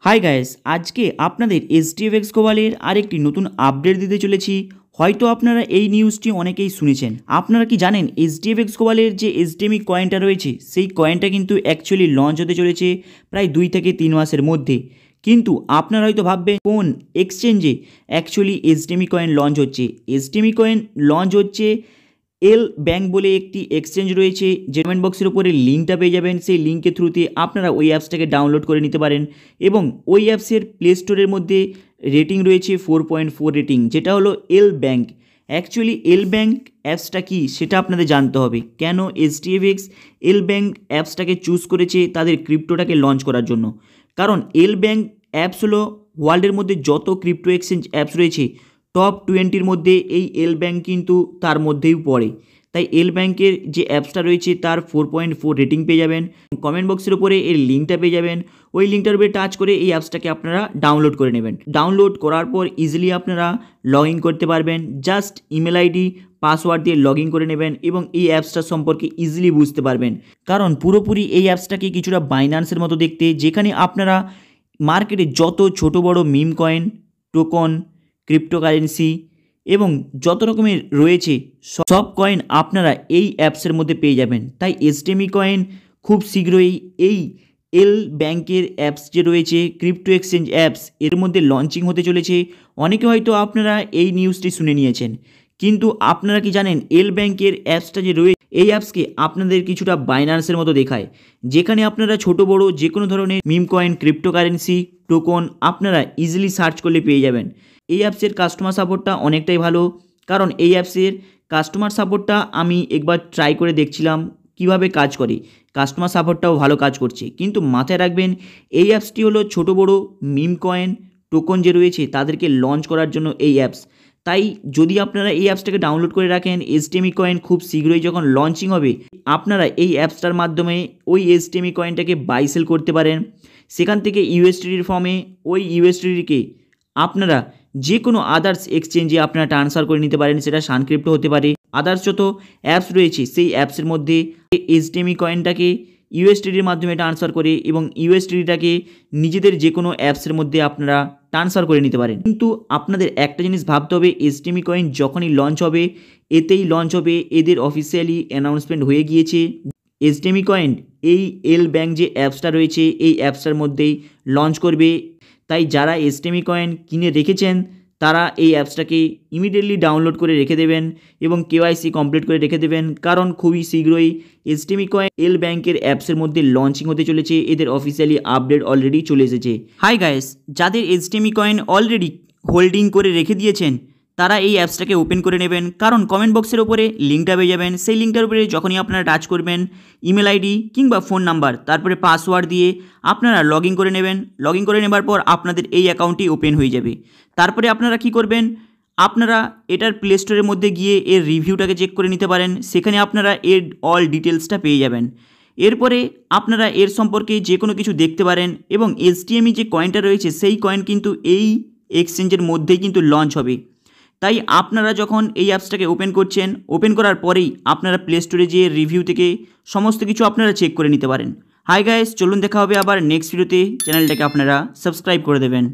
Hi guys, আজকে আপনাদের STFX গ্লোবালের আরেকটি নতুন আপডেট দিতে চলেছি। হয়তো আপনারা এই নিউজটি অনেকেই শুনেছেন। আপনারা কি জানেন STFX গ্লোবালের যে STMI কয়েনটা রয়েছে সেই কয়েনটা কিন্তু অ্যাকচুয়ালি লঞ্চ হতে চলেছে প্রায় 2 থেকে 3 মাসের মধ্যে। কিন্তু আপনারা হয়তো ভাববেন কোন এক্সচেঞ্জে অ্যাকচুয়ালি STMI কয়েন লঞ্চ হচ্ছে। STMI কয়েন লঞ্চ হচ্ছে এল ব্যাংক বলে একটি এক্সচেঞ্জ রয়েছে, যে কমেন্ট বক্সের উপরে লিঙ্কটা পেয়ে যাবেন। সেই লিঙ্কের থ্রুতে আপনারা ওই অ্যাপসটাকে ডাউনলোড করে নিতে পারেন এবং ওই অ্যাপসের প্লে স্টোরের মধ্যে রেটিং রয়েছে 4.4 রেটিং, যেটা হলো এল ব্যাংক। অ্যাকচুয়ালি এল ব্যাংক অ্যাপসটা কি সেটা আপনাদের জানতে হবে। কেন STFX এল ব্যাংক অ্যাপসটাকে চুজ করেছে তাদের ক্রিপ্টোটাকে লঞ্চ করার জন্য? কারণ এল ব্যাংক অ্যাপস হলো ওয়ার্ল্ডের মধ্যে যত ক্রিপ্টো এক্সচেঞ্জ অ্যাপস রয়েছে টপ 20-র মধ্যে এই এল ব্যাংক কিন্তু তার মধ্যেই পড়ে। তাই এল ব্যাংকের যে অ্যাপসটা রয়েছে তার 4.4 রেটিং পেয়ে যাবেন। কমেন্ট বক্সের উপরে এর লিঙ্কটা পেয়ে যাবেন। ওই লিঙ্কটার উপরে টাচ করে এই অ্যাপসটাকে আপনারা ডাউনলোড করে নেবেন। ডাউনলোড করার পর ইজিলি আপনারা লগ ইন করতে পারবেন। জাস্ট ইমেল আইডি পাসওয়ার্ড দিয়ে লগ ইন করে নেবেন এবং এই অ্যাপসটা সম্পর্কে ইজিলি বুঝতে পারবেন। কারণ পুরোপুরি এই অ্যাপসটাকে কিছুটা বাইন্যান্সের মতো দেখতে, যেখানে আপনারা মার্কেটে যত ছোট বড় মিম কয়েন, টোকন, ক্রিপ্টোকারেন্সি এবং যত রকমের রয়েছে সব কয়েন আপনারা এই অ্যাপসের মধ্যে পেয়ে যাবেন। তাই STMI কয়েন খুব শীঘ্রই এই এল ব্যাংকের অ্যাপস যে রয়েছে ক্রিপ্টো এক্সচেঞ্জ অ্যাপস, এর মধ্যে লঞ্চিং হতে চলেছে। অনেকে হয়তো আপনারা এই নিউজটি শুনে নিয়েছেন, কিন্তু আপনারা কি জানেন এল ব্যাংকের অ্যাপসটা যে রয়েছে এই অ্যাপসকে আপনাদের কিছুটা বাইন্যান্সের মতো দেখায়, যেখানে আপনারা ছোট বড় যে কোনো ধরনের মিম কয়েন, ক্রিপ্টোকারেন্সি, টোকন আপনারা ইজিলি সার্চ করলে পেয়ে যাবেন। এই অ্যাপসের কাস্টমার সাপোর্টটা অনেকটাই ভালো, কারণ এই অ্যাপসের কাস্টমার সাপোর্টটা আমি একবার ট্রাই করে দেখছিলাম কিভাবে কাজ করে। কাস্টমার সাপোর্টটাও ভালো কাজ করছে, কিন্তু মাথায় রাখবেন এই অ্যাপসটি হলো ছোট বড় মিম কয়েন, টোকন যে রয়েছে তাদেরকে লঞ্চ করার জন্য এই অ্যাপস। তাই যদি আপনারা এই অ্যাপসটাকে ডাউনলোড করে রাখেন, STMI কয়েন খুব শীঘ্রই যখন লঞ্চিং হবে আপনারা এই অ্যাপসটার মাধ্যমে ওই STMI কয়েনটাকে বাই সেল করতে পারেন। সেখান থেকে USDTর ফর্মে ওই USDTকে আপনারা যে কোনো আদার্স এক্সচেঞ্জে আপনারা ট্রান্সফার করে নিতে পারেন। সেটা সানক্রিপ্টো হতে পারে, আদার্স যত অ্যাপস রয়েছে সেই অ্যাপসের মধ্যে STMI কয়েনটাকে USDTর মাধ্যমে ট্রান্সফার করে এবং USDTটাকে নিজেদের যে কোনো অ্যাপসের মধ্যে আপনারা ট্রান্সফার করে নিতে পারেন। কিন্তু আপনাদের একটা জিনিস ভাবতে হবে, STMI কয়েন যখনই লঞ্চ হবে এতেই লঞ্চ হবে, এদের অফিসিয়ালি অ্যানাউন্সমেন্ট হয়ে গিয়েছে STMI কয়েন এই এল ব্যাংক যে অ্যাপসটা রয়েছে এই অ্যাপসটার মধ্যেই লঞ্চ করবে। তাই যারা STMI কয়েন কিনে রেখেছেন তারা এই অ্যাপসটাকে ইমিডিয়েটলি ডাউনলোড করে রেখে দেবেন এবং KYC কমপ্লিট করে রেখে দেবেন, কারণ খুবই শীঘ্রই STMI কয়েন এল ব্যাংকের অ্যাপসের মধ্যে লঞ্চিং হতে চলেছে। এদের অফিসিয়ালি আপডেট অলরেডি চলে এসেছে। হাই গাইস, যাদের STMI কয়েন অলরেডি হোল্ডিং করে রেখে দিয়েছেন তারা এই অ্যাপসটাকে ওপেন করে নেবেন, কারণ কমেন্ট বক্সের উপরে লিঙ্কটা পেয়ে যাবেন। সেই লিঙ্কটার উপরে যখনই আপনারা টাচ করবেন ইমেল আইডি কিংবা ফোন নাম্বার তারপরে পাসওয়ার্ড দিয়ে আপনারা লগ ইন করে নেবেন। লগ ইন করে নেবার পর আপনাদের এই অ্যাকাউন্টটি ওপেন হয়ে যাবে। তারপরে আপনারা কি করবেন, আপনারা এটার প্লে স্টোরের মধ্যে গিয়ে এর রিভিউটাকে চেক করে নিতে পারেন। সেখানে আপনারা এর অল ডিটেলসটা পেয়ে যাবেন। এরপরে আপনারা এর সম্পর্কে যে কোনো কিছু দেখতে পারেন এবং STMI যে কয়েনটা রয়েছে সেই কয়েন কিন্তু এই এক্সচেঞ্জের মধ্যেই কিন্তু লঞ্চ হবে। তাই আপনারা যখন এই অ্যাপসটাকে ওপেন করছেন, ওপেন করার পরেই আপনারা প্লে স্টোরে যেয়ে রিভিউ থেকে সমস্ত কিছু আপনারা চেক করে নিতে পারেন। হাই গাইস, চলুন দেখা হবে আবার নেক্সট ভিডিওতে। চ্যানেলটাকে আপনারা সাবস্ক্রাইব করে দেবেন।